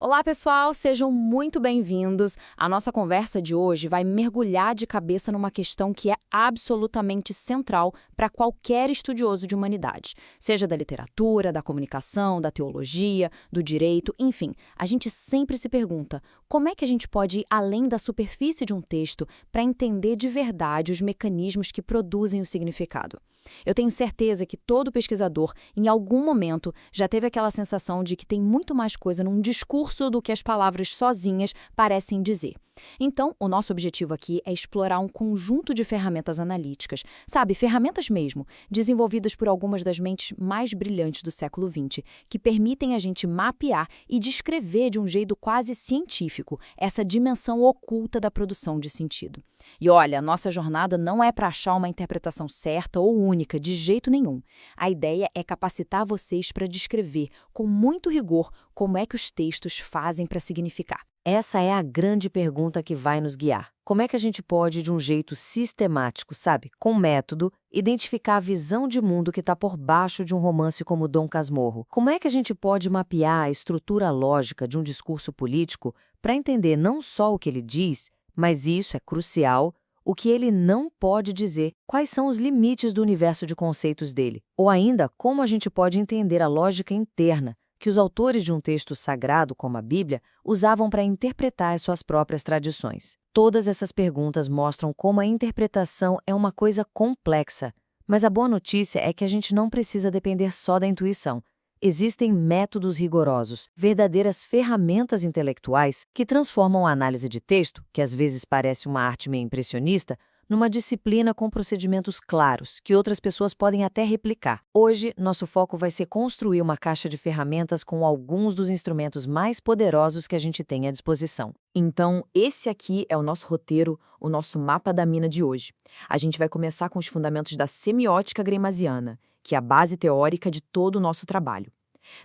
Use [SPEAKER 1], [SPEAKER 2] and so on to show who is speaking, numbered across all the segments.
[SPEAKER 1] Olá, pessoal, sejam muito bem-vindos. A nossa conversa de hoje vai mergulhar de cabeça numa questão que é absolutamente central para qualquer estudioso de humanidade, seja da literatura, da comunicação, da teologia, do direito, enfim. A gente sempre se pergunta como é que a gente pode ir além da superfície de um texto para entender de verdade os mecanismos que produzem o significado. Eu tenho certeza que todo pesquisador, em algum momento, já teve aquela sensação de que tem muito mais coisa num discurso do que as palavras sozinhas parecem dizer. Então, o nosso objetivo aqui é explorar um conjunto de ferramentas analíticas, sabe, ferramentas mesmo, desenvolvidas por algumas das mentes mais brilhantes do século XX, que permitem a gente mapear e descrever de um jeito quase científico essa dimensão oculta da produção de sentido. E olha, nossa jornada não é para achar uma interpretação certa ou única, de jeito nenhum. A ideia é capacitar vocês para descrever, com muito rigor, como é que os textos fazem para significar.
[SPEAKER 2] Essa é a grande pergunta que vai nos guiar. Como é que a gente pode, de um jeito sistemático, sabe, com método, identificar a visão de mundo que está por baixo de um romance como Dom Casmurro? Como é que a gente pode mapear a estrutura lógica de um discurso político para entender não só o que ele diz, mas isso é crucial, o que ele não pode dizer, quais são os limites do universo de conceitos dele? Ou ainda, como a gente pode entender a lógica interna que os autores de um texto sagrado, como a Bíblia, usavam para interpretar as suas próprias tradições. Todas essas perguntas mostram como a interpretação é uma coisa complexa, mas a boa notícia é que a gente não precisa depender só da intuição. Existem métodos rigorosos, verdadeiras ferramentas intelectuais que transformam a análise de texto, que às vezes parece uma arte meio impressionista, numa disciplina com procedimentos claros, que outras pessoas podem até replicar. Hoje, nosso foco vai ser construir uma caixa de ferramentas com alguns dos instrumentos mais poderosos que a gente tem à disposição.
[SPEAKER 1] Então, esse aqui é o nosso roteiro, o nosso mapa da mina de hoje. A gente vai começar com os fundamentos da semiótica gramsciana, que é a base teórica de todo o nosso trabalho.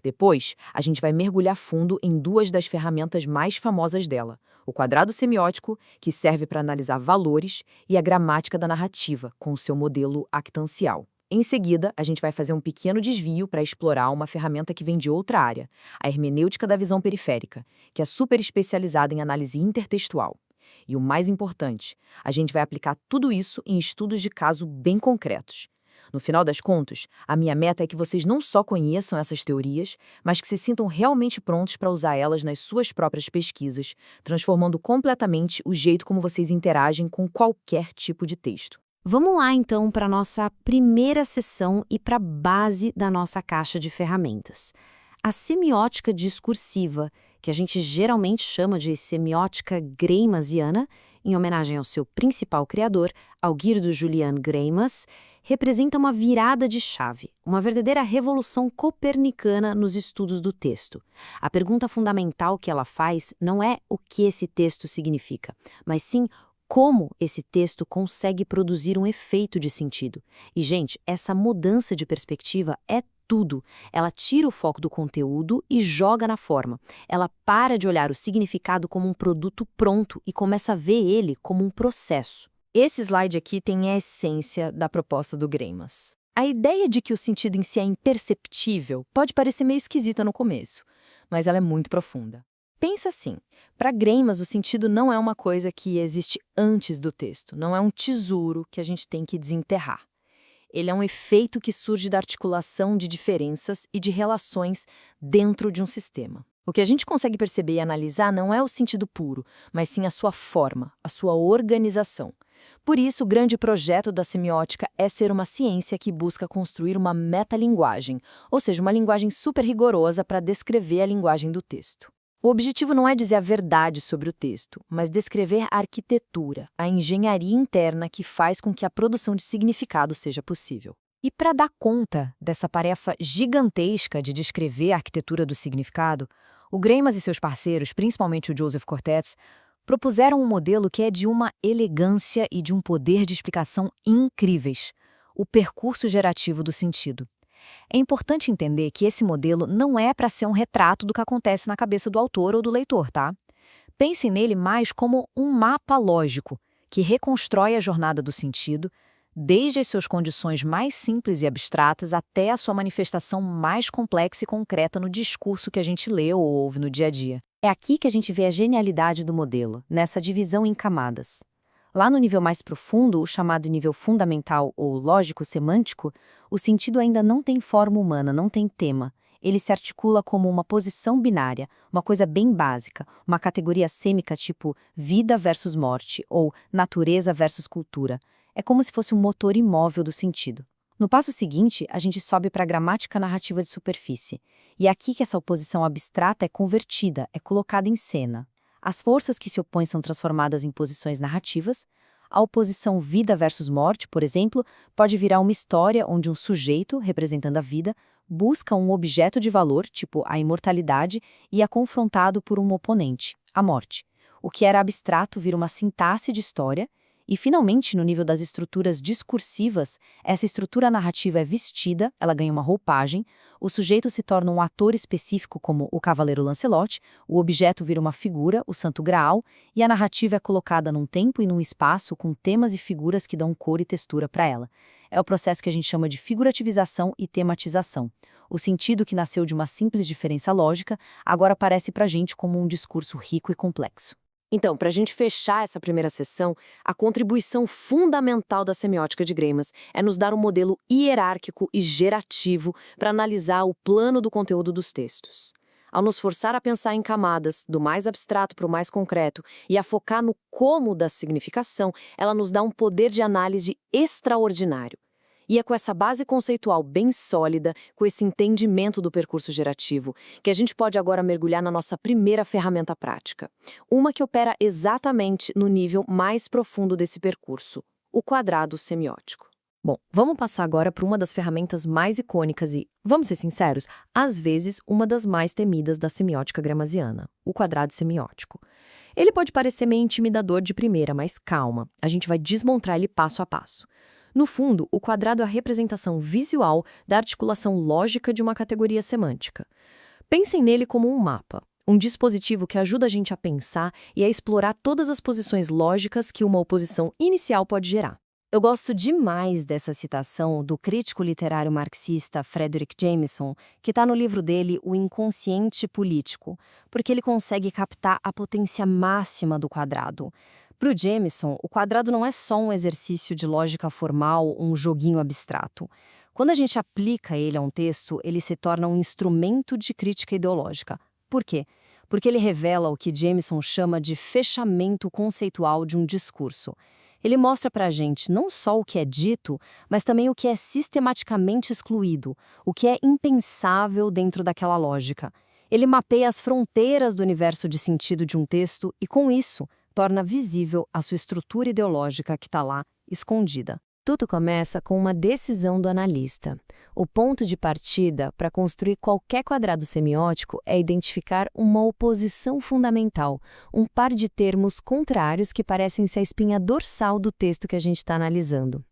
[SPEAKER 1] Depois, a gente vai mergulhar fundo em duas das ferramentas mais famosas dela: o quadrado semiótico, que serve para analisar valores, e a gramática da narrativa, com o seu modelo actancial. Em seguida, a gente vai fazer um pequeno desvio para explorar uma ferramenta que vem de outra área, a hermenêutica da visão periférica, que é super especializada em análise intertextual. E o mais importante, a gente vai aplicar tudo isso em estudos de caso bem concretos. No final das contas, a minha meta é que vocês não só conheçam essas teorias, mas que se sintam realmente prontos para usar elas nas suas próprias pesquisas, transformando completamente o jeito como vocês interagem com qualquer tipo de texto. Vamos lá, então, para a nossa primeira sessão e para a base da nossa caixa de ferramentas. A semiótica discursiva, que a gente geralmente chama de semiótica gramsciana, em homenagem ao seu principal criador, Algirdo Julian Greimas, representa uma virada de chave, uma verdadeira revolução copernicana nos estudos do texto. A pergunta fundamental que ela faz não é o que esse texto significa, mas sim como esse texto consegue produzir um efeito de sentido. E, gente, essa mudança de perspectiva é tudo. Ela tira o foco do conteúdo e joga na forma. Ela para de olhar o significado como um produto pronto e começa a ver ele como um processo. Esse slide aqui tem a essência da proposta do Greimas. A ideia de que o sentido em si é imperceptível pode parecer meio esquisita no começo, mas ela é muito profunda. Pensa assim, para Greimas o sentido não é uma coisa que existe antes do texto, não é um tesouro que a gente tem que desenterrar. Ele é um efeito que surge da articulação de diferenças e de relações dentro de um sistema. O que a gente consegue perceber e analisar não é o sentido puro, mas sim a sua forma, a sua organização. Por isso, o grande projeto da semiótica é ser uma ciência que busca construir uma metalinguagem, ou seja, uma linguagem super rigorosa para descrever a linguagem do texto. O objetivo não é dizer a verdade sobre o texto, mas descrever a arquitetura, a engenharia interna que faz com que a produção de significado seja possível. E para dar conta dessa tarefa gigantesca de descrever a arquitetura do significado, o Greimas e seus parceiros, principalmente o Joseph Cortez, propuseram um modelo que é de uma elegância e de um poder de explicação incríveis: o percurso gerativo do sentido. É importante entender que esse modelo não é para ser um retrato do que acontece na cabeça do autor ou do leitor, tá? Pensem nele mais como um mapa lógico, que reconstrói a jornada do sentido, desde as suas condições mais simples e abstratas até a sua manifestação mais complexa e concreta no discurso que a gente lê ou ouve no dia a dia. É aqui que a gente vê a genialidade do modelo, nessa divisão em camadas. Lá no nível mais profundo, o chamado nível fundamental ou lógico-semântico, o sentido ainda não tem forma humana, não tem tema. Ele se articula como uma posição binária, uma coisa bem básica, uma categoria sêmica tipo vida versus morte ou natureza versus cultura. É como se fosse um motor imóvel do sentido. No passo seguinte, a gente sobe para a gramática narrativa de superfície. E é aqui que essa oposição abstrata é convertida, é colocada em cena. As forças que se opõem são transformadas em posições narrativas. A oposição vida versus morte, por exemplo, pode virar uma história onde um sujeito, representando a vida, busca um objeto de valor, tipo a imortalidade, e é confrontado por um oponente, a morte. O que era abstrato vira uma sintaxe de história. E, finalmente, no nível das estruturas discursivas, essa estrutura narrativa é vestida, ela ganha uma roupagem, o sujeito se torna um ator específico como o Cavaleiro Lancelot, o objeto vira uma figura, o Santo Graal, e a narrativa é colocada num tempo e num espaço com temas e figuras que dão cor e textura para ela. É o processo que a gente chama de figurativização e tematização. O sentido que nasceu de uma simples diferença lógica agora aparece para a gente como um discurso rico e complexo. Então, para a gente fechar essa primeira sessão, a contribuição fundamental da semiótica de Greimas é nos dar um modelo hierárquico e gerativo para analisar o plano do conteúdo dos textos. Ao nos forçar a pensar em camadas, do mais abstrato para o mais concreto, e a focar no como da significação, ela nos dá um poder de análise extraordinário. E é com essa base conceitual bem sólida, com esse entendimento do percurso gerativo, que a gente pode agora mergulhar na nossa primeira ferramenta prática. Uma que opera exatamente no nível mais profundo desse percurso, o quadrado semiótico. Bom, vamos passar agora para uma das ferramentas mais icônicas e, vamos ser sinceros, às vezes uma das mais temidas da semiótica gramsciana, o quadrado semiótico. Ele pode parecer meio intimidador de primeira, mas calma, a gente vai desmontar ele passo a passo. No fundo, o quadrado é a representação visual da articulação lógica de uma categoria semântica. Pensem nele como um mapa, um dispositivo que ajuda a gente a pensar e a explorar todas as posições lógicas que uma oposição inicial pode gerar. Eu gosto demais dessa citação do crítico literário marxista Frederick Jameson, que está no livro dele O Inconsciente Político, porque ele consegue captar a potência máxima do quadrado. Para o Jameson, o quadrado não é só um exercício de lógica formal, um joguinho abstrato. Quando a gente aplica ele a um texto, ele se torna um instrumento de crítica ideológica. Por quê? Porque ele revela o que Jameson chama de fechamento conceitual de um discurso. Ele mostra para a gente não só o que é dito, mas também o que é sistematicamente excluído, o que é impensável dentro daquela lógica. Ele mapeia as fronteiras do universo de sentido de um texto e, com isso, torna visível a sua estrutura ideológica que está lá, escondida. Tudo começa com uma decisão do analista. O ponto de partida para construir qualquer quadrado semiótico é identificar uma oposição fundamental, um par de termos contrários que parecem ser a espinha dorsal do texto que a gente está analisando.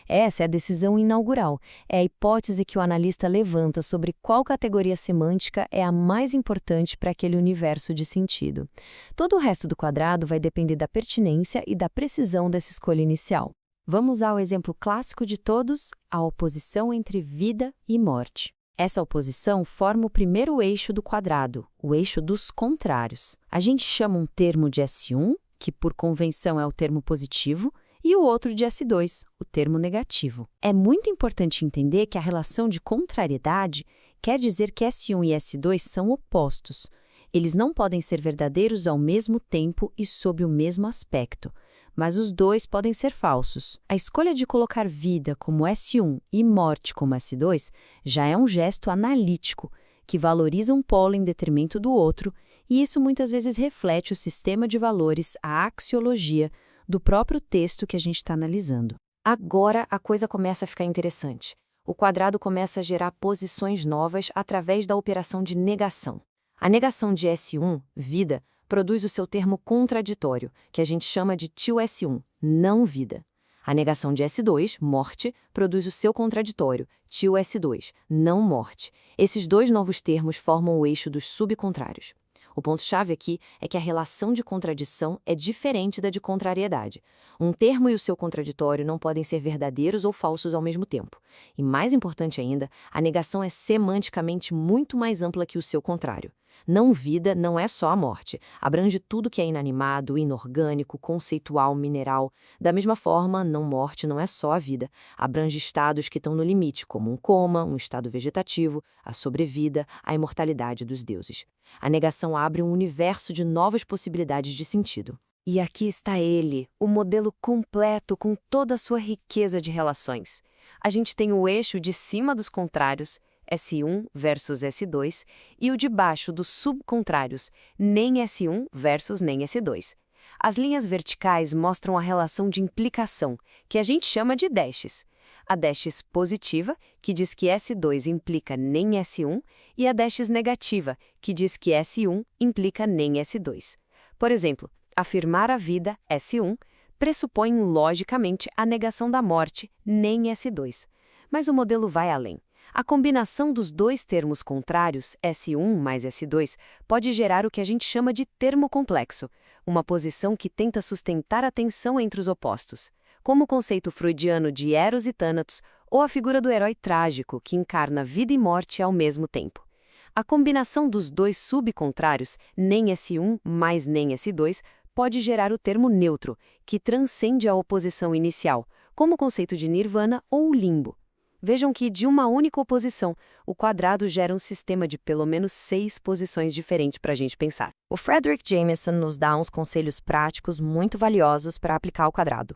[SPEAKER 1] Essa é a decisão inaugural, é a hipótese que o analista levanta sobre qual categoria semântica é a mais importante para aquele universo de sentido. Todo o resto do quadrado vai depender da pertinência e da precisão dessa escolha inicial. Vamos ao exemplo clássico de todos, a oposição entre vida e morte. Essa oposição forma o primeiro eixo do quadrado, o eixo dos contrários. A gente chama um termo de S1, que por convenção é o termo positivo, e o outro de S2, o termo negativo. É muito importante entender que a relação de contrariedade quer dizer que S1 e S2 são opostos. Eles não podem ser verdadeiros ao mesmo tempo e sob o mesmo aspecto, mas os dois podem ser falsos. A escolha de colocar vida como S1 e morte como S2 já é um gesto analítico, que valoriza um polo em detrimento do outro, e isso muitas vezes reflete o sistema de valores, a axiologia, do próprio texto que a gente está analisando. Agora a coisa começa a ficar interessante. O quadrado começa a gerar posições novas através da operação de negação. A negação de S1, vida, produz o seu termo contraditório, que a gente chama de tio S1, não vida. A negação de S2, morte, produz o seu contraditório, tio S2, não morte. Esses dois novos termos formam o eixo dos subcontrários.
[SPEAKER 2] O ponto-chave aqui é que a relação de contradição é diferente da de contrariedade. Um termo e o seu contraditório não podem ser verdadeiros ou falsos ao mesmo tempo. E mais importante ainda, a negação é semanticamente muito mais ampla que o seu contrário. Não vida não é só a morte, abrange tudo que é inanimado, inorgânico, conceitual, mineral. Da mesma forma, não morte não é só a vida, abrange estados que estão no limite, como um coma, um estado vegetativo, a sobrevida, a imortalidade dos deuses. A negação abre um universo de novas possibilidades de sentido.
[SPEAKER 3] E aqui está ele, o modelo completo com toda a sua riqueza de relações. A gente tem o eixo de cima dos contrários, S1 versus S2, e o de baixo dos subcontrários, nem S1 versus nem S2. As linhas verticais mostram a relação de implicação, que a gente chama de dashes. A dashes positiva, que diz que S2 implica nem S1, e a dashes negativa, que diz que S1 implica nem S2. Por exemplo, afirmar a vida, S1, pressupõe logicamente a negação da morte, nem S2. Mas o modelo vai além. A combinação dos dois termos contrários, S1 mais S2, pode gerar o que a gente chama de termo complexo, uma posição que tenta sustentar a tensão entre os opostos, como o conceito freudiano de Eros e Thanatos, ou a figura do herói trágico, que encarna vida e morte ao mesmo tempo. A combinação dos dois subcontrários, nem S1 mais nem S2, pode gerar o termo neutro, que transcende a oposição inicial, como o conceito de nirvana ou o limbo. Vejam que, de uma única oposição, o quadrado gera um sistema de pelo menos 6 posições diferentes para a gente pensar.
[SPEAKER 2] O Fredric Jameson nos dá uns conselhos práticos muito valiosos para aplicar ao quadrado.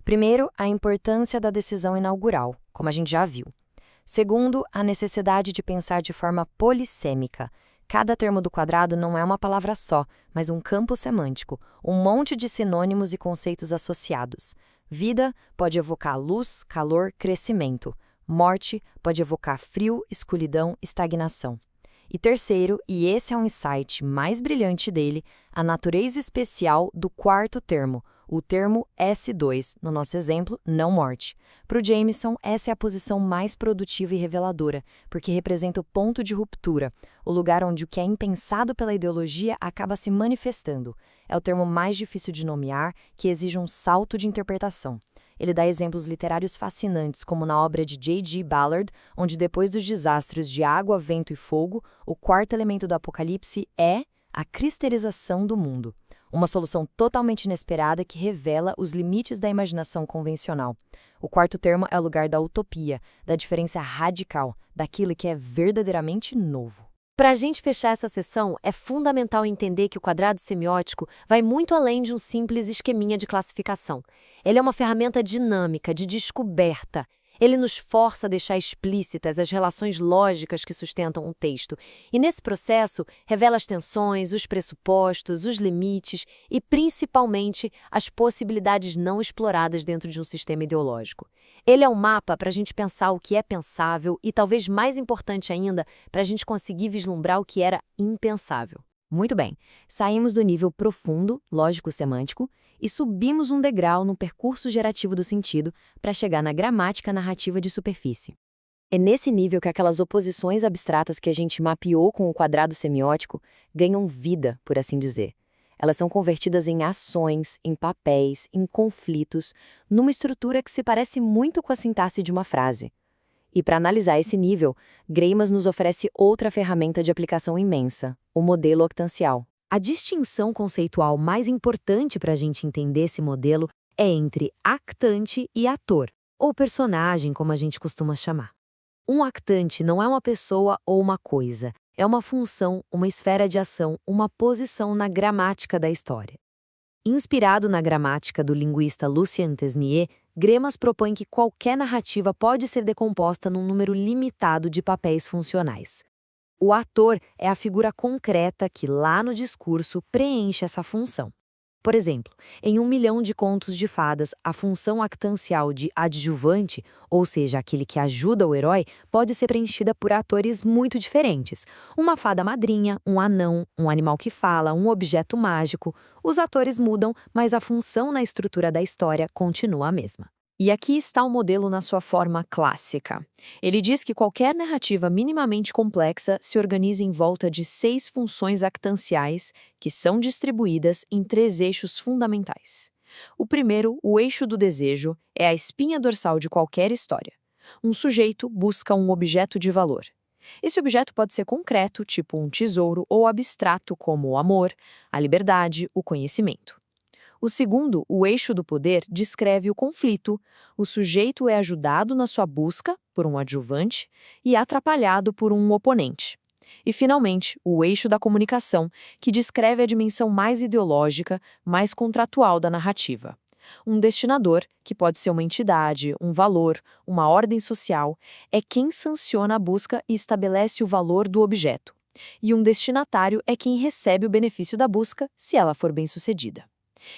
[SPEAKER 2] Primeiro, a importância da decisão inaugural, como a gente já viu. Segundo, a necessidade de pensar de forma polissêmica. Cada termo do quadrado não é uma palavra só, mas um campo semântico, um monte de sinônimos e conceitos associados. Vida pode evocar luz, calor, crescimento. Morte pode evocar frio, escuridão, estagnação. E terceiro, e esse é um insight mais brilhante dele, a natureza especial do quarto termo, o termo S2, no nosso exemplo, não morte. Para o Jameson, essa é a posição mais produtiva e reveladora, porque representa o ponto de ruptura, o lugar onde o que é impensado pela ideologia acaba se manifestando. É o termo mais difícil de nomear, que exige um salto de interpretação. Ele dá exemplos literários fascinantes, como na obra de J.G. Ballard, onde depois dos desastres de água, vento e fogo, o quarto elemento do Apocalipse é a cristalização do mundo. Uma solução totalmente inesperada que revela os limites da imaginação convencional. O quarto termo é o lugar da utopia, da diferença radical, daquilo que é verdadeiramente novo.
[SPEAKER 3] Para a gente fechar essa sessão, é fundamental entender que o quadrado semiótico vai muito além de um simples esqueminha de classificação. Ele é uma ferramenta dinâmica, de descoberta. Ele nos força a deixar explícitas as relações lógicas que sustentam um texto, e nesse processo revela as tensões, os pressupostos, os limites e, principalmente, as possibilidades não exploradas dentro de um sistema ideológico. Ele é um mapa para a gente pensar o que é pensável e, talvez mais importante ainda, para a gente conseguir vislumbrar o que era impensável.
[SPEAKER 2] Muito bem, saímos do nível profundo, lógico-semântico, e subimos um degrau no percurso gerativo do sentido para chegar na gramática narrativa de superfície. É nesse nível que aquelas oposições abstratas que a gente mapeou com o quadrado semiótico ganham vida, por assim dizer. Elas são convertidas em ações, em papéis, em conflitos, numa estrutura que se parece muito com a sintaxe de uma frase. E para analisar esse nível, Greimas nos oferece outra ferramenta de aplicação imensa, o modelo octancial. A distinção conceitual mais importante para a gente entender esse modelo é entre actante e ator, ou personagem, como a gente costuma chamar. Um actante não é uma pessoa ou uma coisa, é uma função, uma esfera de ação, uma posição na gramática da história. Inspirado na gramática do linguista Lucien Tesnier, Greimas propõe que qualquer narrativa pode ser decomposta num número limitado de papéis funcionais. O ator é a figura concreta que, lá no discurso, preenche essa função. Por exemplo, em 1 Milhão de Contos de Fadas, a função actancial de adjuvante, ou seja, aquele que ajuda o herói, pode ser preenchida por atores muito diferentes. Uma fada madrinha, um anão, um animal que fala, um objeto mágico. Os atores mudam, mas a função na estrutura da história continua a mesma.
[SPEAKER 1] E aqui está o modelo na sua forma clássica. Ele diz que qualquer narrativa minimamente complexa se organiza em volta de 6 funções actanciais que são distribuídas em 3 eixos fundamentais. O primeiro, o eixo do desejo, é a espinha dorsal de qualquer história. Um sujeito busca um objeto de valor. Esse objeto pode ser concreto, tipo um tesouro, ou abstrato, como o amor, a liberdade, o conhecimento. O segundo, o eixo do poder, descreve o conflito. O sujeito é ajudado na sua busca por um adjuvante e atrapalhado por um oponente. E, finalmente, o eixo da comunicação, que descreve a dimensão mais ideológica, mais contratual da narrativa. Um destinador, que pode ser uma entidade, um valor, uma ordem social, é quem sanciona a busca e estabelece o valor do objeto. E um destinatário é quem recebe o benefício da busca, se ela for bem-sucedida.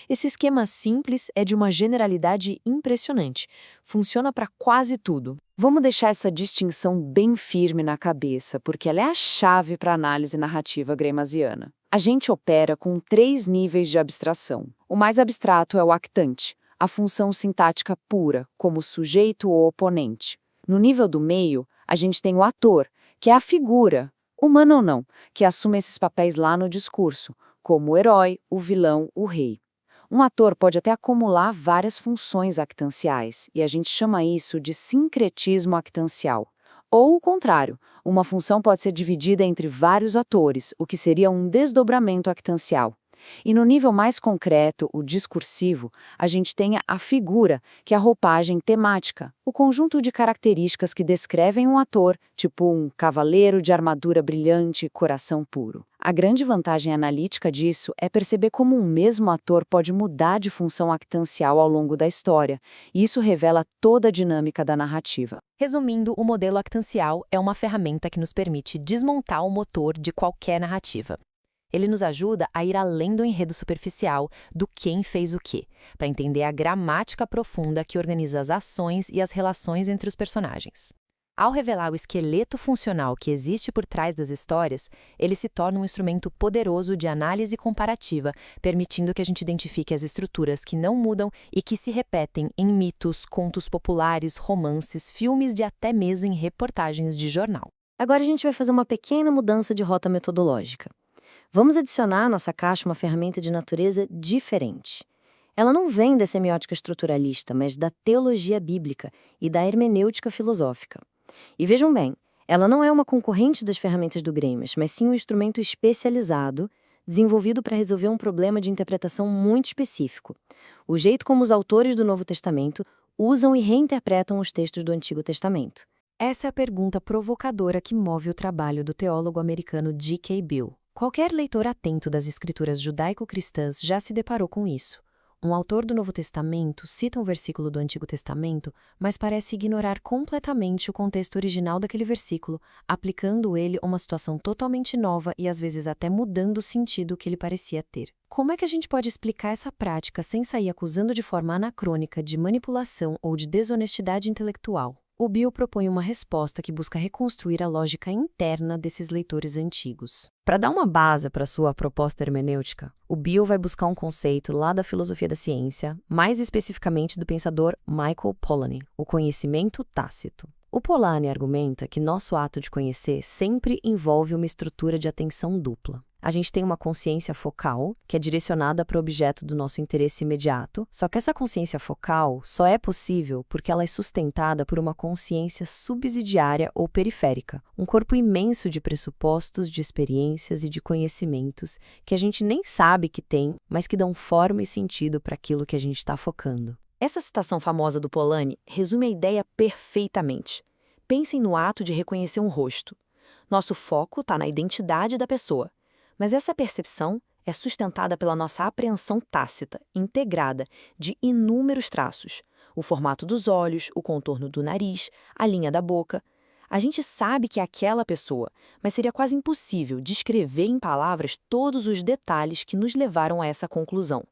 [SPEAKER 1] Esse esquema simples é de uma generalidade impressionante. Funciona para quase tudo.
[SPEAKER 2] Vamos deixar essa distinção bem firme na cabeça, porque ela é a chave para a análise narrativa gremasiana. A gente opera com 3 níveis de abstração. O mais abstrato é o actante, a função sintática pura, como sujeito ou oponente. No nível do meio, a gente tem o ator, que é a figura, humana ou não, que assume esses papéis lá no discurso, como o herói, o vilão, o rei. Um ator pode até acumular várias funções actanciais, e a gente chama isso de sincretismo actancial. Ou o contrário, uma função pode ser dividida entre vários atores, o que seria um desdobramento actancial. E no nível mais concreto, o discursivo, a gente tem a figura, que é a roupagem temática, o conjunto de características que descrevem um ator, tipo um cavaleiro de armadura brilhante, coração puro. A grande vantagem analítica disso é perceber como um mesmo ator pode mudar de função actancial ao longo da história, e isso revela toda a dinâmica da narrativa.
[SPEAKER 3] Resumindo, o modelo actancial é uma ferramenta que nos permite desmontar o motor de qualquer narrativa. Ele nos ajuda a ir além do enredo superficial, do quem fez o quê, para entender a gramática profunda que organiza as ações e as relações entre os personagens. Ao revelar o esqueleto funcional que existe por trás das histórias, ele se torna um instrumento poderoso de análise comparativa, permitindo que a gente identifique as estruturas que não mudam e que se repetem em mitos, contos populares, romances, filmes e até mesmo em reportagens de jornal.
[SPEAKER 2] Agora a gente vai fazer uma pequena mudança de rota metodológica. Vamos adicionar à nossa caixa uma ferramenta de natureza diferente. Ela não vem da semiótica estruturalista, mas da teologia bíblica e da hermenêutica filosófica. E vejam bem, ela não é uma concorrente das ferramentas do Gramsci, mas sim um instrumento especializado, desenvolvido para resolver um problema de interpretação muito específico. O jeito como os autores do Novo Testamento usam e reinterpretam os textos do Antigo Testamento.
[SPEAKER 3] Essa é a pergunta provocadora que move o trabalho do teólogo americano G.K. Beale. Qualquer leitor atento das escrituras judaico-cristãs já se deparou com isso. Um autor do Novo Testamento cita um versículo do Antigo Testamento, mas parece ignorar completamente o contexto original daquele versículo, aplicando ele a uma situação totalmente nova e às vezes até mudando o sentido que ele parecia ter. Como é que a gente pode explicar essa prática sem sair acusando de forma anacrônica de manipulação ou de desonestidade intelectual? O Beale propõe uma resposta que busca reconstruir a lógica interna desses leitores antigos. Para dar uma base para sua proposta hermenêutica, o Beale vai buscar um conceito lá da filosofia da ciência, mais especificamente do pensador Michael Polanyi, o conhecimento tácito. O Polanyi argumenta que nosso ato de conhecer sempre envolve uma estrutura de atenção dupla. A gente tem uma consciência focal, que é direcionada para o objeto do nosso interesse imediato, só que essa consciência focal só é possível porque ela é sustentada por uma consciência subsidiária ou periférica, um corpo imenso de pressupostos, de experiências e de conhecimentos que a gente nem sabe que tem, mas que dão forma e sentido para aquilo que a gente está focando.
[SPEAKER 1] Essa citação famosa do Polanyi resume a ideia perfeitamente. Pensem no ato de reconhecer um rosto. Nosso foco está na identidade da pessoa. Mas essa percepção é sustentada pela nossa apreensão tácita, integrada, de inúmeros traços. O formato dos olhos, o contorno do nariz, a linha da boca. A gente sabe que é aquela pessoa, mas seria quase impossível descrever em palavras todos os detalhes que nos levaram a essa conclusão.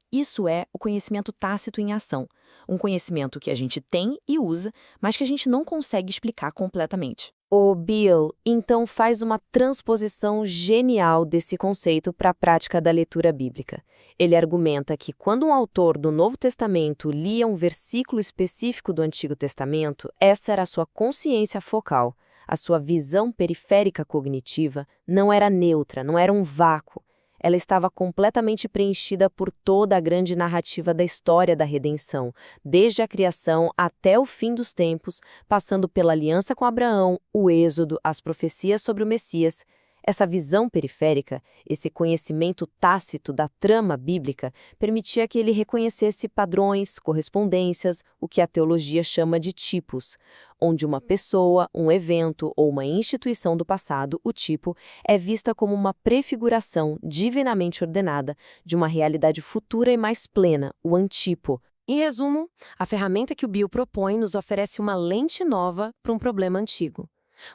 [SPEAKER 1] Isso é o conhecimento tácito em ação, um conhecimento que a gente tem e usa, mas que a gente não consegue explicar completamente.
[SPEAKER 3] O Bill, então, faz uma transposição genial desse conceito para a prática da leitura bíblica. Ele argumenta que quando um autor do Novo Testamento lia um versículo específico do Antigo Testamento, essa era a sua consciência focal. A sua visão periférica cognitiva não era neutra, não era um vácuo. Ela estava completamente preenchida por toda a grande narrativa da história da redenção, desde a criação até o fim dos tempos, passando pela aliança com Abraão, o Êxodo, as profecias sobre o Messias. Essa visão periférica, esse conhecimento tácito da trama bíblica, permitia que ele reconhecesse padrões, correspondências, o que a teologia chama de tipos, onde uma pessoa, um evento ou uma instituição do passado, o tipo, é vista como uma prefiguração divinamente ordenada de uma realidade futura e mais plena, o antipo. Em resumo, a ferramenta que o Bill propõe nos oferece uma lente nova para um problema antigo.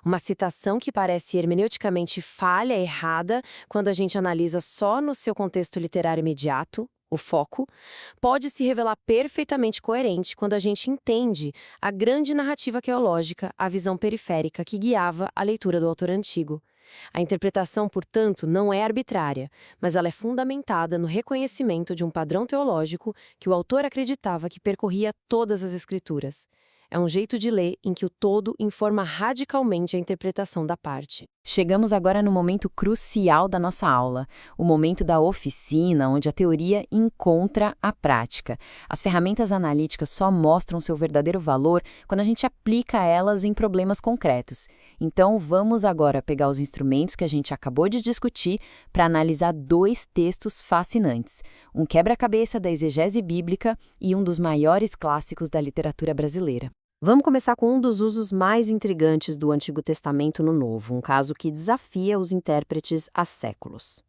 [SPEAKER 3] Uma citação que parece hermeneuticamente falha, errada, quando a gente analisa só no seu contexto literário imediato, o foco, pode se revelar perfeitamente coerente quando a gente entende a grande narrativa teológica, a visão periférica que guiava a leitura do autor antigo. A interpretação, portanto, não é arbitrária, mas ela é fundamentada no reconhecimento de um padrão teológico que o autor acreditava que percorria todas as Escrituras. É um jeito de ler em que o todo informa radicalmente a interpretação da parte.
[SPEAKER 1] Chegamos agora no momento crucial da nossa aula, o momento da oficina, onde a teoria encontra a prática. As ferramentas analíticas só mostram seu verdadeiro valor quando a gente aplica elas em problemas concretos. Então, vamos agora pegar os instrumentos que a gente acabou de discutir para analisar dois textos fascinantes, um quebra-cabeça da exegese bíblica e um dos maiores clássicos da literatura brasileira.
[SPEAKER 3] Vamos começar com um dos usos mais intrigantes do Antigo Testamento no Novo, um caso que desafia os intérpretes há séculos.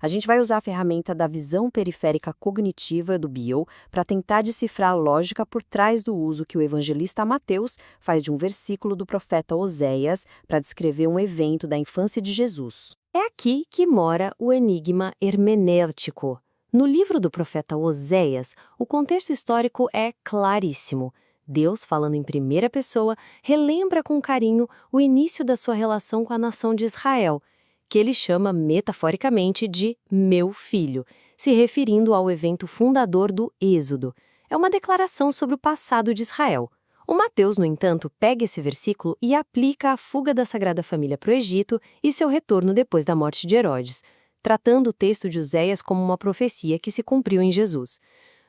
[SPEAKER 3] A gente vai usar a ferramenta da visão periférica cognitiva do Bill para tentar decifrar a lógica por trás do uso que o evangelista Mateus faz de um versículo do profeta Oséias para descrever um evento da infância de Jesus. É aqui que mora o enigma hermenêutico. No livro do profeta Oséias, o contexto histórico é claríssimo. Deus, falando em primeira pessoa, relembra com carinho o início da sua relação com a nação de Israel, que ele chama metaforicamente de meu filho, se referindo ao evento fundador do Êxodo. É uma declaração sobre o passado de Israel. O Mateus, no entanto, pega esse versículo e aplica a fuga da Sagrada Família para o Egito e seu retorno depois da morte de Herodes, tratando o texto de Oséias como uma profecia que se cumpriu em Jesus.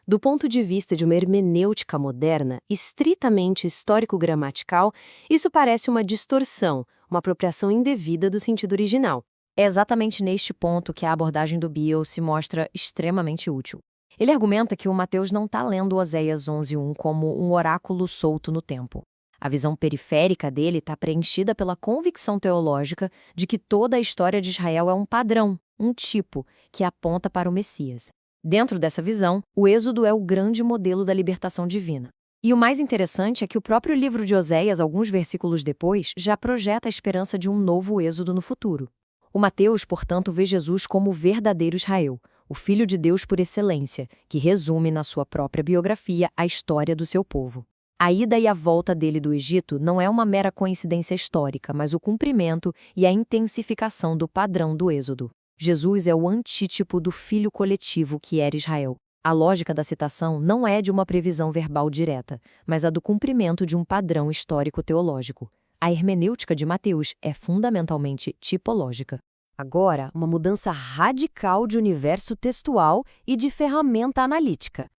[SPEAKER 3] Do ponto de vista de uma hermenêutica moderna, estritamente histórico-gramatical, isso parece uma distorção, uma apropriação indevida do sentido original.
[SPEAKER 2] É exatamente neste ponto que a abordagem do Bill se mostra extremamente útil. Ele argumenta que o Mateus não está lendo Oséias 11:1 como um oráculo solto no tempo. A visão periférica dele está preenchida pela convicção teológica de que toda a história de Israel é um padrão, um tipo, que aponta para o Messias. Dentro dessa visão, o Êxodo é o grande modelo da libertação divina. E o mais interessante é que o próprio livro de Oséias, alguns versículos depois, já projeta a esperança de um novo Êxodo no futuro. O Mateus, portanto, vê Jesus como o verdadeiro Israel, o Filho de Deus por excelência, que resume na sua própria biografia a história do seu povo. A ida e a volta dele do Egito não é uma mera coincidência histórica, mas o cumprimento e a intensificação do padrão do Êxodo. Jesus é o antítipo do filho coletivo que era Israel. A lógica da citação não é de uma previsão verbal direta, mas a do cumprimento de um padrão histórico-teológico. A hermenêutica de Mateus é fundamentalmente tipológica.
[SPEAKER 3] Agora, uma mudança radical de universo textual e de ferramenta analítica.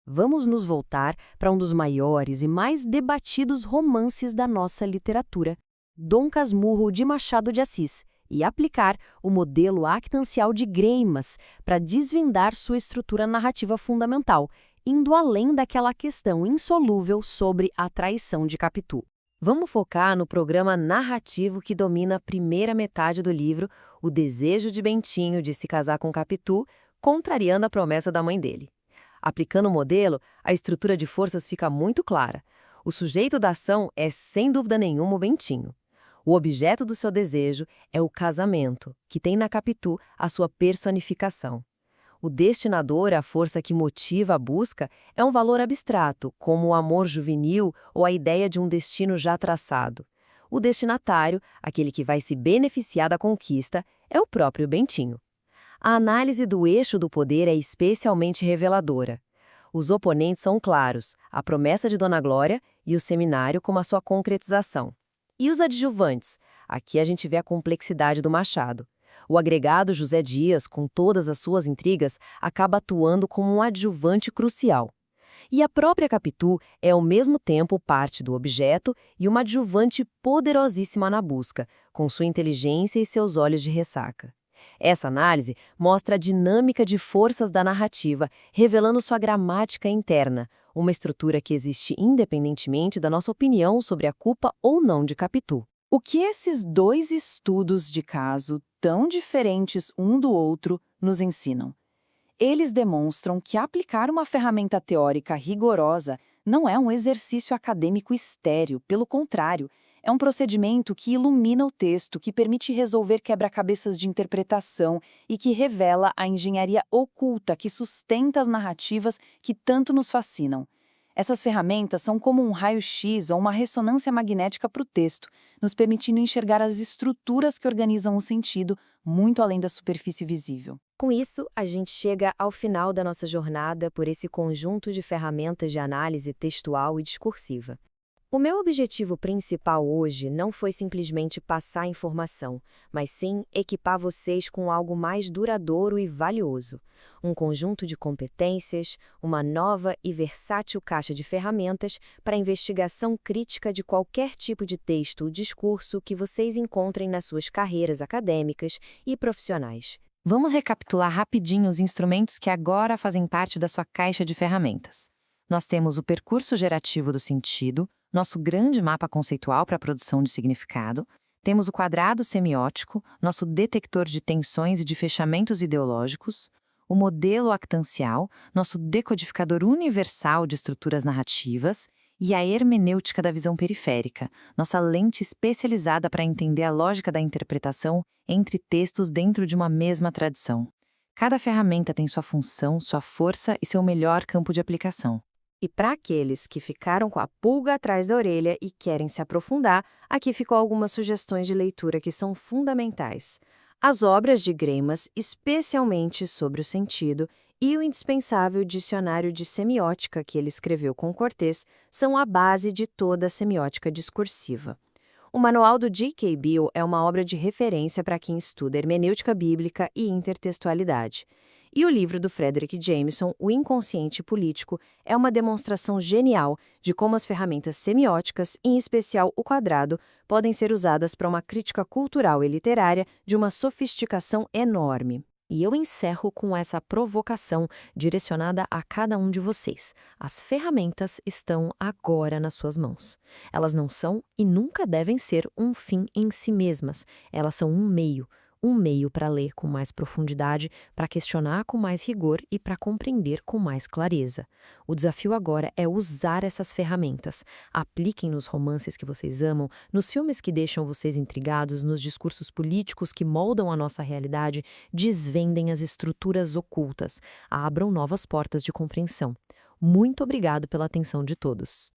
[SPEAKER 3] Vamos nos voltar para um dos maiores e mais debatidos romances da nossa literatura, Dom Casmurro de Machado de Assis, e aplicar o modelo actancial de Greimas para desvendar sua estrutura narrativa fundamental, indo além daquela questão insolúvel sobre a traição de Capitu. Vamos focar no programa narrativo que domina a primeira metade do livro, o desejo de Bentinho de se casar com Capitu, contrariando a promessa da mãe dele. Aplicando o modelo, a estrutura de forças fica muito clara. O sujeito da ação é, sem dúvida nenhuma, o Bentinho. O objeto do seu desejo é o casamento, que tem na Capitu a sua personificação. O destinador, a força que motiva a busca, é um valor abstrato, como o amor juvenil ou a ideia de um destino já traçado.
[SPEAKER 2] O destinatário, aquele que vai se beneficiar da conquista, é o próprio Bentinho. A análise do eixo do poder é especialmente reveladora. Os oponentes são claros, a promessa de Dona Glória e o seminário como a sua concretização. E os adjuvantes? Aqui a gente vê a complexidade do Machado. O agregado José Dias, com todas as suas intrigas, acaba atuando como um adjuvante crucial. E a própria Capitu é ao mesmo tempo parte do objeto e uma adjuvante poderosíssima na busca, com sua inteligência e seus olhos de ressaca. Essa análise mostra a dinâmica de forças da narrativa, revelando sua gramática interna, uma estrutura que existe independentemente da nossa opinião sobre a culpa ou não de Capitu.
[SPEAKER 4] O que esses dois estudos de caso, tão diferentes um do outro, nos ensinam? Eles demonstram que aplicar uma ferramenta teórica rigorosa não é um exercício acadêmico estéril, pelo contrário, é um procedimento que ilumina o texto, que permite resolver quebra-cabeças de interpretação e que revela a engenharia oculta que sustenta as narrativas que tanto nos fascinam. Essas ferramentas são como um raio-x ou uma ressonância magnética para o texto, nos permitindo enxergar as estruturas que organizam o sentido muito além da superfície visível.
[SPEAKER 3] Com isso, a gente chega ao final da nossa jornada por esse conjunto de ferramentas de análise textual e discursiva. O meu objetivo principal hoje não foi simplesmente passar informação, mas sim equipar vocês com algo mais duradouro e valioso. Um conjunto de competências, uma nova e versátil caixa de ferramentas para investigação crítica de qualquer tipo de texto ou discurso que vocês encontrem nas suas carreiras acadêmicas e profissionais.
[SPEAKER 1] Vamos recapitular rapidinho os instrumentos que agora fazem parte da sua caixa de ferramentas. Nós temos o percurso gerativo do sentido, nosso grande mapa conceitual para a produção de significado, temos o quadrado semiótico, nosso detector de tensões e de fechamentos ideológicos, o modelo actancial, nosso decodificador universal de estruturas narrativas, e a hermenêutica da visão periférica, nossa lente especializada para entender a lógica da interpretação entre textos dentro de uma mesma tradição. Cada ferramenta tem sua função, sua força e seu melhor campo de aplicação.
[SPEAKER 3] E para aqueles que ficaram com a pulga atrás da orelha e querem se aprofundar, aqui ficou algumas sugestões de leitura que são fundamentais. As obras de Greimas, especialmente sobre o sentido, e o indispensável dicionário de semiótica que ele escreveu com Cortés, são a base de toda a semiótica discursiva. O Manual do G.K. Beale é uma obra de referência para quem estuda hermenêutica bíblica e intertextualidade. E o livro do Frederick Jameson, O Inconsciente Político, é uma demonstração genial de como as ferramentas semióticas, em especial o quadrado, podem ser usadas para uma crítica cultural e literária de uma sofisticação enorme.
[SPEAKER 2] E eu encerro com essa provocação direcionada a cada um de vocês. As ferramentas estão agora nas suas mãos. Elas não são e nunca devem ser um fim em si mesmas. Elas são um meio para ler com mais profundidade, para questionar com mais rigor e para compreender com mais clareza. O desafio agora é usar essas ferramentas. Apliquem nos romances que vocês amam, nos filmes que deixam vocês intrigados, nos discursos políticos que moldam a nossa realidade, desvendem as estruturas ocultas, abram novas portas de compreensão. Muito obrigado pela atenção de todos.